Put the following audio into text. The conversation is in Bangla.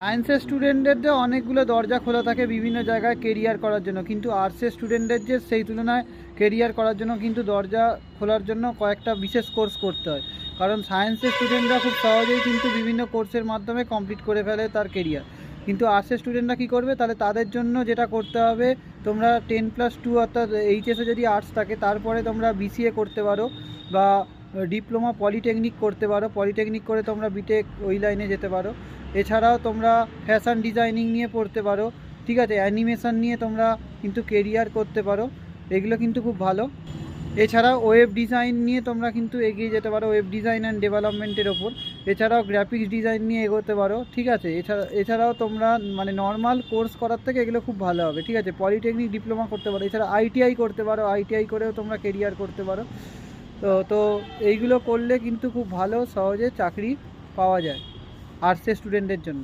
সায়েন্সের স্টুডেন্টদের যে অনেকগুলো দরজা খোলা থাকে বিভিন্ন জায়গায় কেরিয়ার করার জন্য, কিন্তু আর্টসের স্টুডেন্টদের যে সেই তুলনায় কেরিয়ার করার জন্য কিন্তু দরজা খোলার জন্য কয়েকটা বিশেষ কোর্স করতে হয়। কারণ সায়েন্সের স্টুডেন্টরা খুব সহজেই কিন্তু বিভিন্ন কোর্সের মাধ্যমে কমপ্লিট করে ফেলে তার কেরিয়ার, কিন্তু আর্টসের স্টুডেন্টরা কী করবে, তাহলে তাদের জন্য যেটা করতে হবে, তোমরা 10+2 অর্থাৎ এইচএসে যদি আর্টস থাকে তারপরে তোমরা বিসিএ করতে পারো বা ডিপ্লোমা পলিটেকনিক করতে পারো, পলিটেকনিক করে তোমরা বিটেক ওই লাইনে যেতে পারো। এছাড়াও তোমরা ফ্যাশন ডিজাইনিং নিয়ে পড়তে পারো, ঠিক আছে, অ্যানিমেশন নিয়ে তোমরা কিন্তু কেরিয়ার করতে পারো, এগুলো কিন্তু খুব ভালো। এছাড়াও ওয়েব ডিজাইন নিয়ে তোমরা কিন্তু এগিয়ে যেতে পারো, ওয়েব ডিজাইন অ্যান্ড ডেভেলপমেন্টের ওপর। এছাড়াও গ্রাফিক্স ডিজাইন নিয়ে এগোতে পারো, ঠিক আছে। এছাড়াও তোমরা মানে নর্মাল কোর্স করার থেকে এগুলো খুব ভালো হবে, ঠিক আছে। পলিটেকনিক ডিপ্লোমা করতে পারো, এছাড়া আইটিআই করতে পারো, আইটিআই করেও তোমরা কেরিয়ার করতে পারো। তো এইগুলো করলে কিন্তু খুব ভালো সহজে চাকরি পাওয়া যায় আর্টসের স্টুডেন্টদের জন্য।